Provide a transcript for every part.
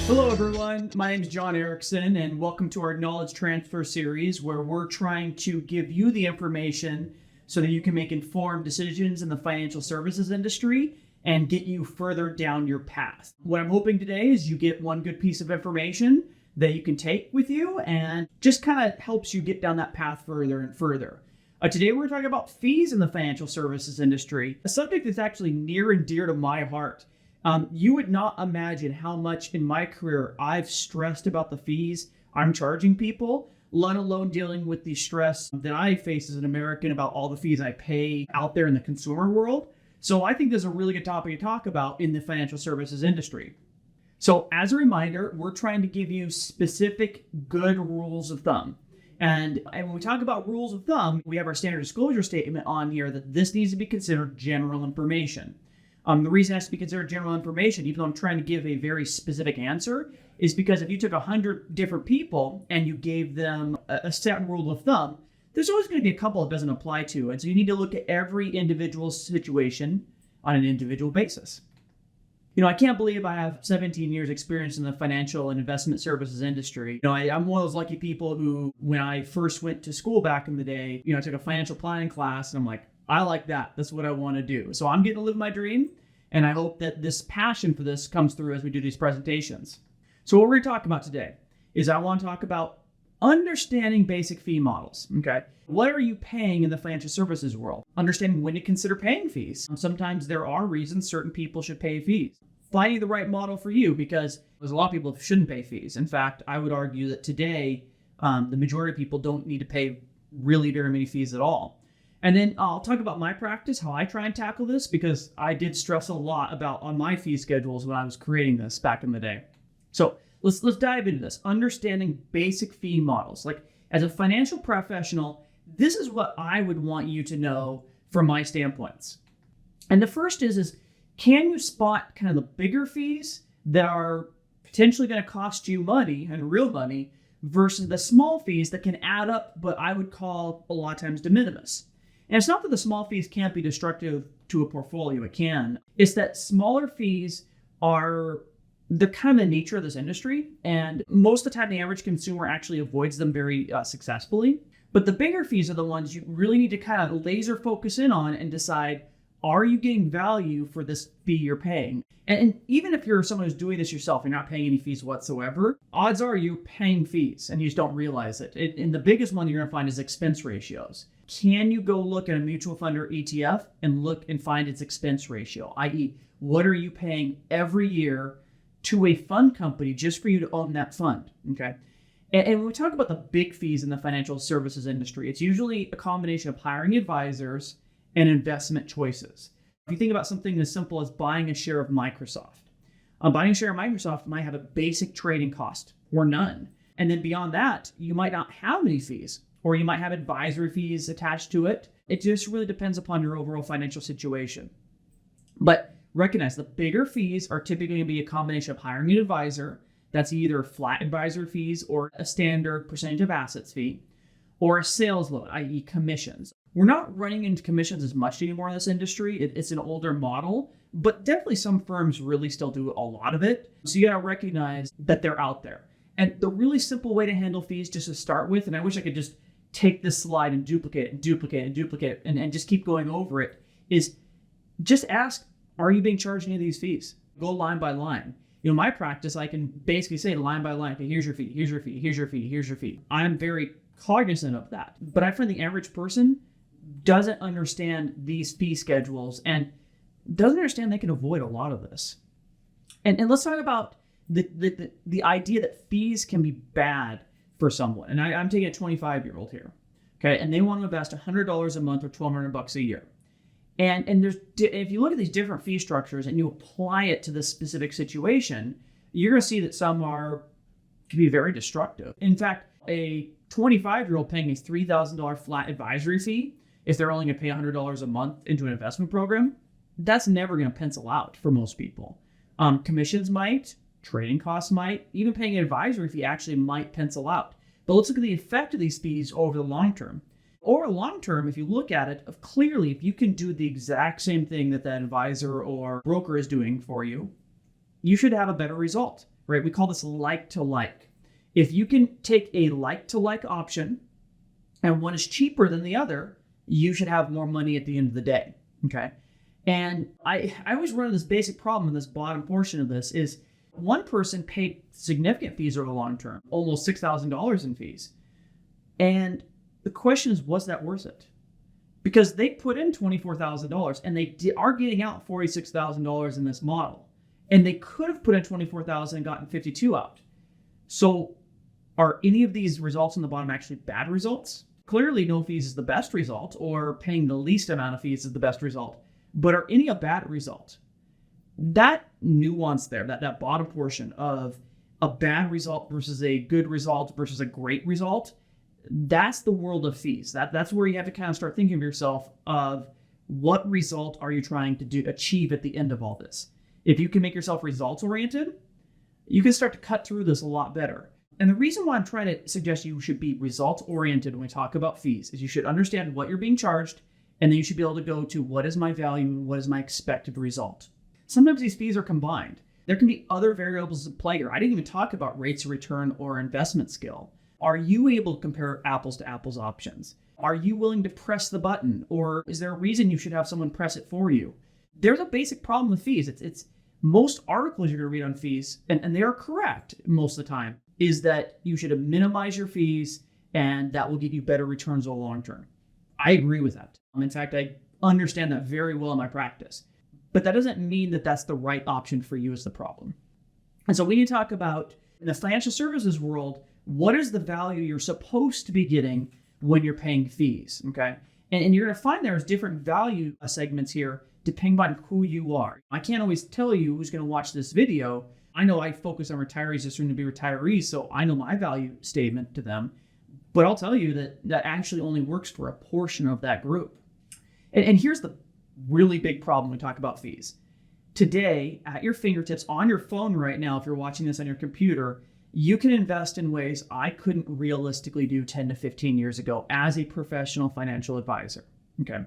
Hello, everyone. My name is John Erickson, and welcome to our Knowledge Transfer series, where we're trying to give you the information so that you can make informed decisions in the financial services industry and get you further down your path. What I'm hoping today is you get one good piece of information that you can take with you and just kind of helps you get down that path further and further. Today, we're talking about fees in the financial services industry, a subject that's actually near and dear to my heart. You would not imagine how much in my career I've stressed about the fees I'm charging people, let alone dealing with the stress that I face as an American about all the fees I pay out there in the consumer world. So I think this is a really good topic to talk about in the financial services industry. So as a reminder, we're trying to give you specific good rules of thumb. And when we talk about rules of thumb, we have our standard disclosure statement on here that this needs to be considered general information. The reason it has to be considered general information, even though I'm trying to give a very specific answer, is because if you took 100 different people and you gave them a set rule of thumb, there's always going to be a couple it doesn't apply to. And so you need to look at every individual situation on an individual basis. You know, I can't believe I have 17 years experience in the financial and investment services industry. You know, I'm one of those lucky people who, when I first went to school back in the day, I took a financial planning class and I'm like, I like that. That's what I want to do. So I'm getting to live my dream. And I hope that this passion for this comes through as we do these presentations. So what we're going to talk about today is I want to talk about understanding basic fee models. Okay. What are you paying in the financial services world? Understanding when to consider paying fees. Sometimes there are reasons certain people should pay fees. Finding the right model for you, because there's a lot of people who shouldn't pay fees. In fact, I would argue that today, the majority of people don't need to pay really very many fees at all. And then I'll talk about my practice, how I try and tackle this, because I did stress a lot about on my fee schedules when I was creating this back in the day. So let's dive into this. Understanding basic fee models. Like as a financial professional, this is what I would want you to know from my standpoints. And the first is can you spot kind of the bigger fees that are potentially going to cost you money and real money versus the small fees that can add up, but I would call a lot of times de minimis. And it's not that the small fees can't be destructive to a portfolio. It can. It's that smaller fees are the kind of the nature of this industry. And most of the time, the average consumer actually avoids them very successfully. But the bigger fees are the ones you really need to kind of laser focus in on and decide, are you getting value for this fee you're paying? And even if you're someone who's doing this yourself, you're not paying any fees whatsoever, odds are you're paying fees and you just don't realize it. And the biggest one you're going to find is expense ratios. Can you go look at a mutual fund or ETF and look and find its expense ratio, i.e., what are you paying every year to a fund company just for you to own that fund? Okay. And when we talk about the big fees in the financial services industry, it's usually a combination of hiring advisors and investment choices. If you think about something as simple as buying a share of Microsoft, buying a share of Microsoft might have a basic trading cost or none. And then beyond that, you might not have any fees, or you might have advisory fees attached to it. It just really depends upon your overall financial situation. But recognize the bigger fees are typically going to be a combination of hiring an advisor. That's either flat advisory fees or a standard percentage of assets fee, or a sales load, i.e. commissions. We're not running into commissions as much anymore in this industry. It's an older model, but definitely some firms really still do a lot of it. So you got to recognize that they're out there. And the really simple way to handle fees, just to start with, and I wish I could just take this slide and duplicate it and just keep going over it, is just ask, are you being charged any of these fees? Go line by line. My practice, I can basically say line by line, okay, here's your fee, here's your fee, here's your fee, here's your fee. I'm very cognizant of that. But I find the average person doesn't understand these fee schedules and doesn't understand they can avoid a lot of this. And let's talk about the idea that fees can be bad for someone. And I'm taking a 25-year-old here, okay? And they want to invest $100 a month or $1,200 a year. And if you look at these different fee structures and you apply it to this specific situation, you're going to see that some can be very destructive. In fact, a 25-year-old paying a $3,000 flat advisory fee, if they're only going to pay $100 a month into an investment program, that's never going to pencil out for most people. Commissions might, trading costs might, even paying an advisory fee actually might pencil out. But let's look at the effect of these fees over the long term. Over long term, if you look at it, clearly, if you can do the exact same thing that advisor or broker is doing for you, you should have a better result. right? We call this like to like. If you can take a like to like option and one is cheaper than the other, you should have more money at the end of the day, okay? And I always run into this basic problem in this bottom portion of this is one person paid significant fees over the long term, almost $6,000 in fees. And the question is, was that worth it? Because they put in $24,000 and they are getting out $46,000 in this model. And they could have put in $24,000 and gotten 52 out. So are any of these results on the bottom actually bad results? Clearly no fees is the best result, or paying the least amount of fees is the best result. But are any a bad result? That nuance there, that bottom portion of a bad result versus a good result versus a great result, that's the world of fees. That's where you have to kind of start thinking of yourself of what result are you trying to achieve at the end of all this. If you can make yourself results oriented, you can start to cut through this a lot better. And the reason why I'm trying to suggest you should be results oriented when we talk about fees is you should understand what you're being charged, and then you should be able to go to what is my value and what is my expected result. Sometimes these fees are combined. There can be other variables at play here. I didn't even talk about rates of return or investment skill. Are you able to compare apples to apples options? Are you willing to press the button? Or is there a reason you should have someone press it for you? There's a basic problem with fees. It's most articles you're going to read on fees, and they are correct most of the time, is that you should minimize your fees and that will give you better returns over the long term. I agree with that. In fact, I understand that very well in my practice. But that doesn't mean that that's the right option for you is the problem. And so we need to talk about, in the financial services world, what is the value you're supposed to be getting when you're paying fees, okay? And you're going to find there's different value segments here depending on who you are. I can't always tell you who's going to watch this video. I know I focus on retirees that soon to be retirees, so I know my value statement to them. But I'll tell you that actually only works for a portion of that group. And here's the really big problem when we talk about fees. Today, at your fingertips, on your phone right now, if you're watching this on your computer, you can invest in ways I couldn't realistically do 10 to 15 years ago as a professional financial advisor, okay?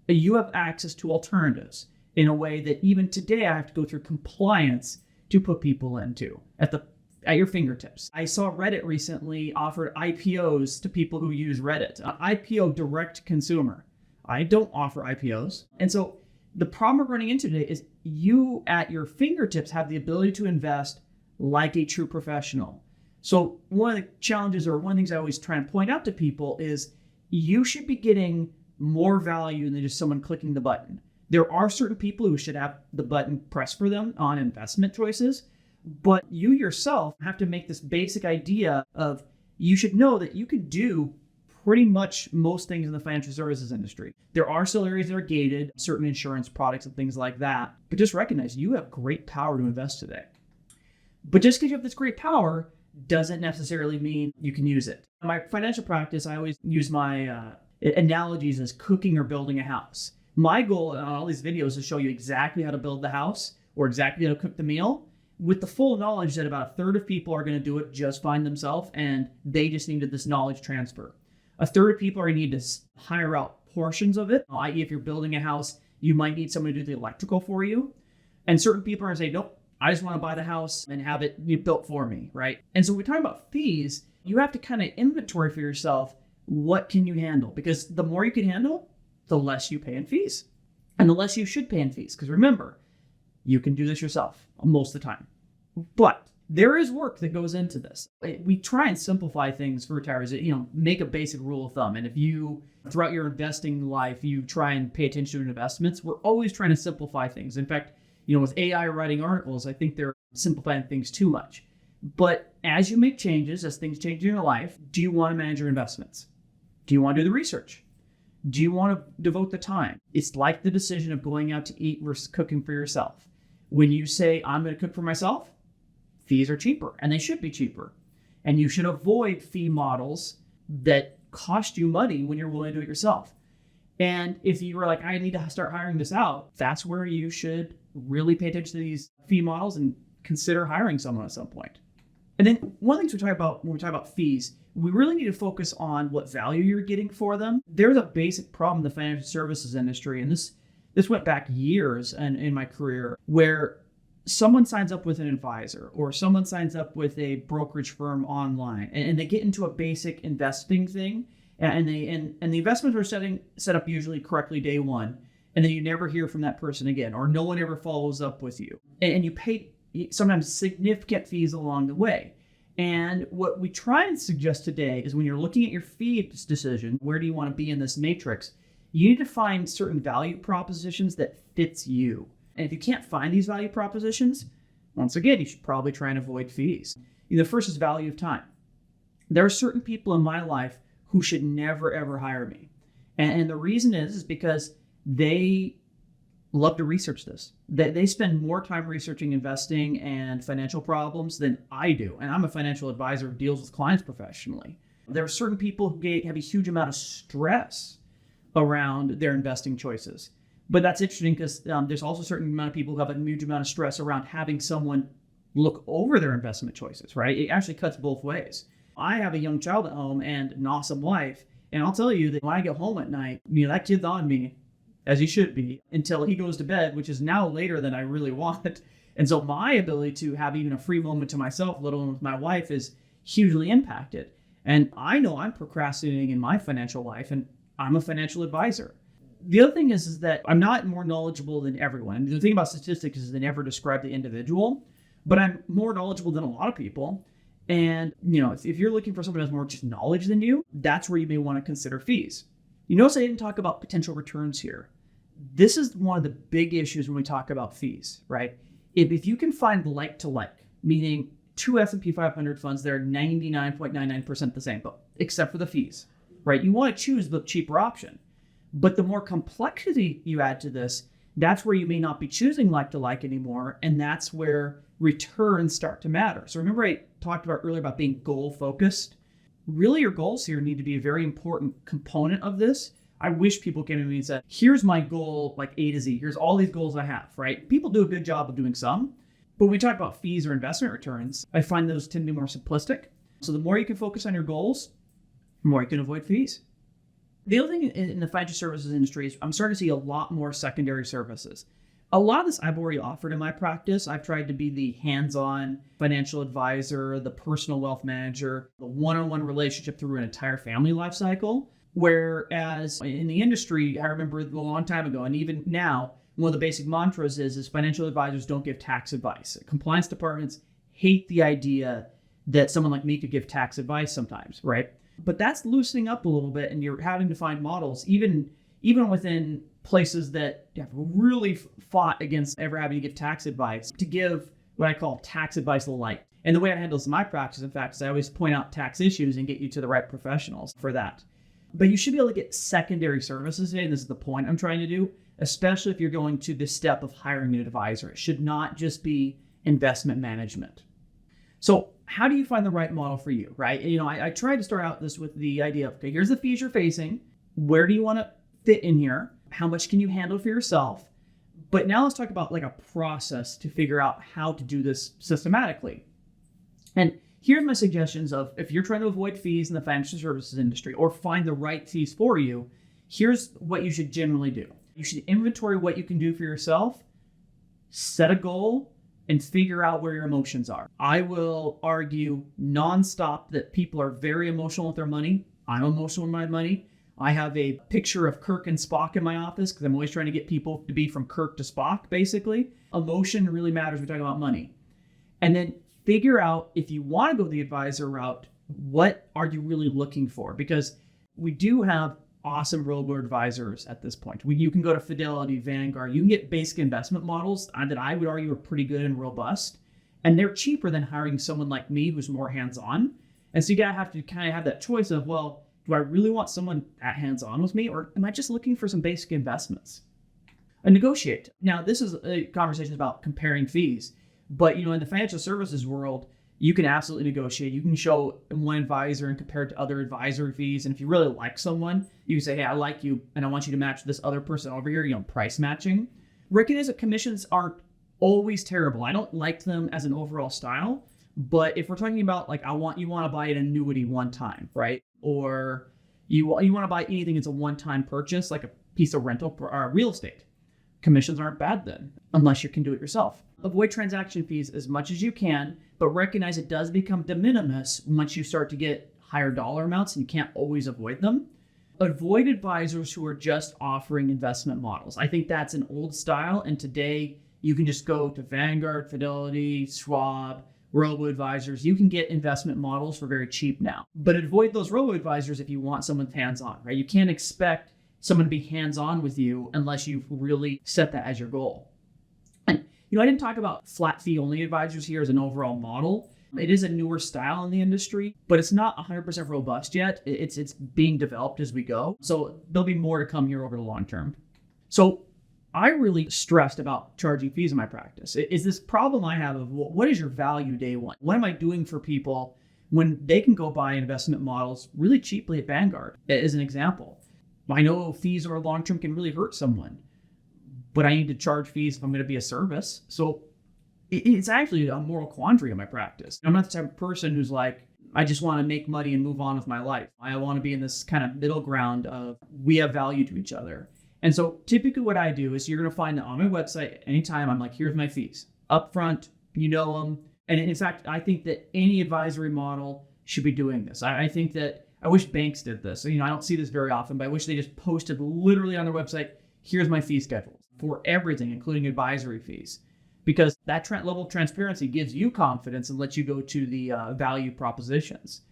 You have access to alternatives in a way that even today I have to go through compliance to put people into at your fingertips. I saw Reddit recently offered IPOs to people who use Reddit, IPO direct consumer. I don't offer IPOs. And so the problem we're running into today is you at your fingertips have the ability to invest like a true professional. So one of the challenges, or one of the things I always try and point out to people, is you should be getting more value than just someone clicking the button. There are certain people who should have the button pressed for them on investment choices, but you yourself have to make this basic idea of you should know that you can do pretty much most things in the financial services industry. There are still areas that are gated, certain insurance products and things like that, but just recognize you have great power to invest today. But just because you have this great power doesn't necessarily mean you can use it. In my financial practice, I always use my analogies as cooking or building a house. My goal on all these videos is to show you exactly how to build the house or exactly how to cook the meal, with the full knowledge that about a third of people are going to do it just fine themselves, and they just needed this knowledge transfer. A third of people are going to need to hire out portions of it, i.e. if you're building a house, you might need someone to do the electrical for you. And certain people are going to say, nope, I just want to buy the house and have it built for me, right? And so when we're talking about fees, you have to kind of inventory for yourself, what can you handle? Because the more you can handle, the less you pay in fees. And the less you should pay in fees. Because remember, you can do this yourself most of the time. But there is work that goes into this. We try and simplify things for retirees, make a basic rule of thumb. And if you, throughout your investing life, you try and pay attention to investments, we're always trying to simplify things. In fact, with AI writing articles, I think they're simplifying things too much. But as you make changes, as things change in your life, do you want to manage your investments? Do you want to do the research? Do you want to devote the time? It's like the decision of going out to eat versus cooking for yourself. When you say, I'm going to cook for myself, fees are cheaper, and they should be cheaper. And you should avoid fee models that cost you money when you're willing to do it yourself. And if you were like, I need to start hiring this out, that's where you should really pay attention to these fee models and consider hiring someone at some point. And then one of the things we talk about when we talk about fees, we really need to focus on what value you're getting for them. There's a basic problem in the financial services industry, and this went back years and in my career, where someone signs up with an advisor or someone signs up with a brokerage firm online and they get into a basic investing thing and the investments are set up usually correctly day one, and then you never hear from that person again, or no one ever follows up with you, and you pay sometimes significant fees along the way. And what we try and suggest today is when you're looking at your fees decision, where do you want to be in this matrix? You need to find certain value propositions that fits you. And if you can't find these value propositions, once again, you should probably try and avoid fees. The first is value of time. There are certain people in my life who should never, ever hire me. And the reason is because they love to research this. They spend more time researching investing and financial problems than I do. And I'm a financial advisor who deals with clients professionally. There are certain people who have a huge amount of stress around their investing choices. But that's interesting because there's also a certain amount of people who have a huge amount of stress around having someone look over their investment choices, right? It actually cuts both ways. I have a young child at home and an awesome wife. And I'll tell you that when I get home at night, that kid's on me, as he should be, until he goes to bed, which is now later than I really want. And so my ability to have even a free moment to myself, let alone with my wife, is hugely impacted. And I know I'm procrastinating in my financial life, and I'm a financial advisor. The other thing is that I'm not more knowledgeable than everyone. And the thing about statistics is they never describe the individual, but I'm more knowledgeable than a lot of people. And, if you're looking for someone who has more just knowledge than you, that's where you may want to consider fees. You notice I didn't talk about potential returns here. This is one of the big issues when we talk about fees, right? If you can find like to like, meaning two S&P 500 funds that are 99.99% the same, but except for the fees, right? You want to choose the cheaper option. But the more complexity you add to this, that's where you may not be choosing like to like anymore. And that's where returns start to matter. So remember I talked about earlier about being goal focused. Really your goals here need to be a very important component of this. I wish people came to me and said, here's my goal, like A to Z. Here's all these goals I have, right? People do a good job of doing some. But when we talk about fees or investment returns, I find those tend to be more simplistic. So the more you can focus on your goals, the more you can avoid fees. The other thing in the financial services industry is I'm starting to see a lot more secondary services. A lot of this I've already offered in my practice. I've tried to be the hands-on financial advisor, the personal wealth manager, the one-on-one relationship through an entire family life cycle. Whereas in the industry, I remember a long time ago, and even now, one of the basic mantras is financial advisors don't give tax advice. Compliance departments hate the idea that someone like me could give tax advice sometimes, right? But that's loosening up a little bit, and you're having to find models, even within places that have really fought against ever having to give tax advice, to give what I call tax advice light. And the way I handle this in my practice, in fact, is I always point out tax issues and get you to the right professionals for that. But you should be able to get secondary services today, and this is the point I'm trying to do, especially if you're going to this step of hiring an advisor. It should not just be investment management. So how do you find the right model for you, right? I tried to start out this with the idea of, okay, here's the fees you're facing. Where do you want to fit in here? How much can you handle for yourself? But now let's talk about like a process to figure out how to do this systematically. And here's my suggestions of if you're trying to avoid fees in the financial services industry or find the right fees for you, here's what you should generally do. You should inventory what you can do for yourself, set a goal, and figure out where your emotions are. I will argue nonstop that people are very emotional with their money. I'm emotional with my money. I have a picture of Kirk and Spock in my office because I'm always trying to get people to be from Kirk to Spock, basically. Emotion really matters when we talk about money. And then figure out, if you want to go the advisor route, what are you really looking for? Because we do have awesome robo advisors at this point. You can go to Fidelity, Vanguard. You can get basic investment models that I would argue are pretty good and robust. And they're cheaper than hiring someone like me who's more hands-on. And so you gotta have to kind of have that choice of, well, do I really want someone at hands-on with me, or am I just looking for some basic investments? And negotiate. Now, this is a conversation about comparing fees, but in the financial services world, you can absolutely negotiate. You can show one advisor and compare it to other advisory fees. And if you really like someone, you can say, hey, I like you and I want you to match this other person over here, price matching. Recognize that commissions aren't always terrible. I don't like them as an overall style, but if we're talking about like, you want to buy an annuity one time, right? Or you want to buy anything that's a one-time purchase, like a piece of rental or real estate. commissions aren't bad then, unless you can do it yourself. Avoid transaction fees as much as you can, but recognize it does become de minimis once you start to get higher dollar amounts and you can't always avoid them. Avoid advisors who are just offering investment models. I think that's an old style, and today you can just go to Vanguard, Fidelity, Schwab, robo-advisors. You can get investment models for very cheap now. But avoid those robo-advisors if you want someone hands-on, right? You can't expect someone to be hands-on with you unless you've really set that as your goal. And, I didn't talk about flat fee only advisors here as an overall model. It is a newer style in the industry, but it's not 100% robust yet. It's being developed as we go. So there'll be more to come here over the long term. So I really stressed about charging fees in my practice. Is this problem I have of what is your value day one? What am I doing for people when they can go buy investment models really cheaply at Vanguard, as an example? I know fees over long term can really hurt someone, but I need to charge fees if I'm going to be a service. So it's actually a moral quandary in my practice. I'm not the type of person who's like, I just want to make money and move on with my life. I want to be in this kind of middle ground of we have value to each other. And so typically what I do is you're going to find that on my website anytime I'm like, here's my fees up front, you know them. And in fact, I think that any advisory model should be doing this. I think that I wish banks did this. I don't see this very often, but I wish they just posted literally on their website, here's my fee schedule for everything, including advisory fees. Because that level of transparency gives you confidence and lets you go to the value propositions.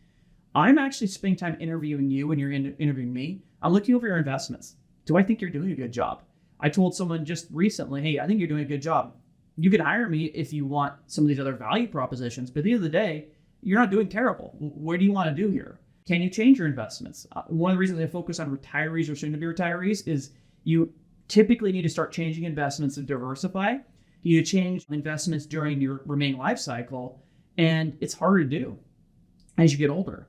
I'm actually spending time interviewing you when you're interviewing me. I'm looking over your investments. Do I think you're doing a good job? I told someone just recently, hey, I think you're doing a good job. You can hire me if you want some of these other value propositions, but at the end of the day, you're not doing terrible. What do you want to do here? Can you change your investments? One of the reasons I focus on retirees or soon-to-be retirees is you typically need to start changing investments to diversify. You change investments during your remaining life cycle, and it's harder to do as you get older.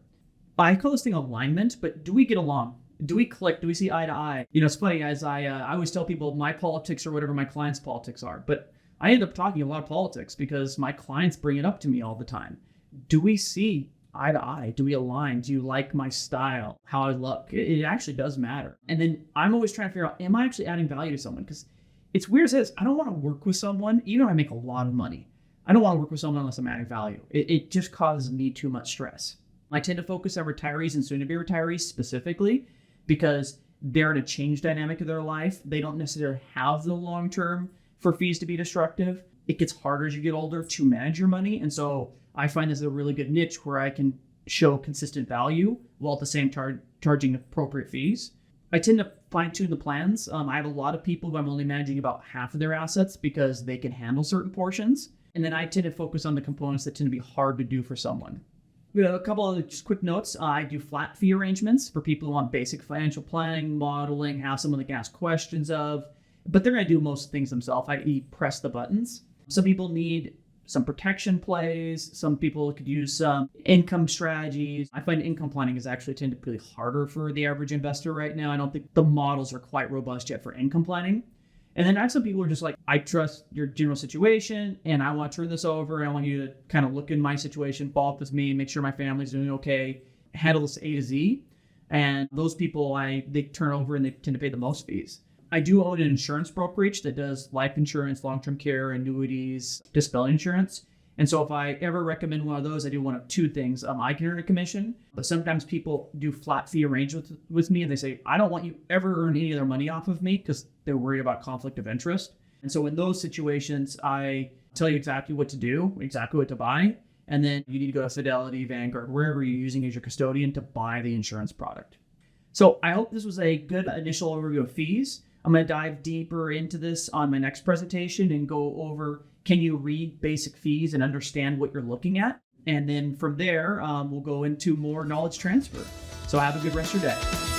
I call this thing alignment, but do we get along? Do we click? Do we see eye to eye? It's funny, as I always tell people my politics are whatever my clients' politics are, but I end up talking a lot of politics because my clients bring it up to me all the time. Do we see eye to eye? Do we align? Do you like my style? How I look? It actually does matter. And then I'm always trying to figure out, am I actually adding value to someone? Because it's weird as this. I don't want to work with someone, even if I make a lot of money. I don't want to work with someone unless I'm adding value. It just causes me too much stress. I tend to focus on retirees and soon-to-be retirees specifically because they're in a change dynamic of their life. They don't necessarily have the long term for fees to be destructive. It gets harder as you get older to manage your money. And so I find this a really good niche where I can show consistent value while at the same time charging appropriate fees. I tend to fine-tune the plans. I have a lot of people who I'm only managing about half of their assets because they can handle certain portions. And then I tend to focus on the components that tend to be hard to do for someone. We have a couple of just quick notes. I do flat fee arrangements for people who want basic financial planning, modeling, have someone they can ask questions of, but they're going to do most things themselves, i.e. press the buttons. Some people need some protection plays. Some people could use some income strategies. I find income planning is actually typically harder for the average investor right now. I don't think the models are quite robust yet for income planning. And then I have some people who are just like, I trust your general situation and I want to turn this over. And I want you to kind of look in my situation, follow up with me, make sure my family's doing okay, handle this A to Z. And those people, they turn over and they tend to pay the most fees. I do own an insurance brokerage that does life insurance, long-term care, annuities, disability insurance. And so if I ever recommend one of those, I do one of two things. I can earn a commission, but sometimes people do flat fee arrangements with me and they say, I don't want you ever earn any of their money off of me because they're worried about conflict of interest. And so in those situations, I tell you exactly what to do, exactly what to buy. And then you need to go to Fidelity, Vanguard, wherever you're using as your custodian to buy the insurance product. So I hope this was a good initial overview of fees. I'm going to dive deeper into this on my next presentation and go over, can you read basic fees and understand what you're looking at? And then from there, we'll go into more knowledge transfer. So have a good rest of your day.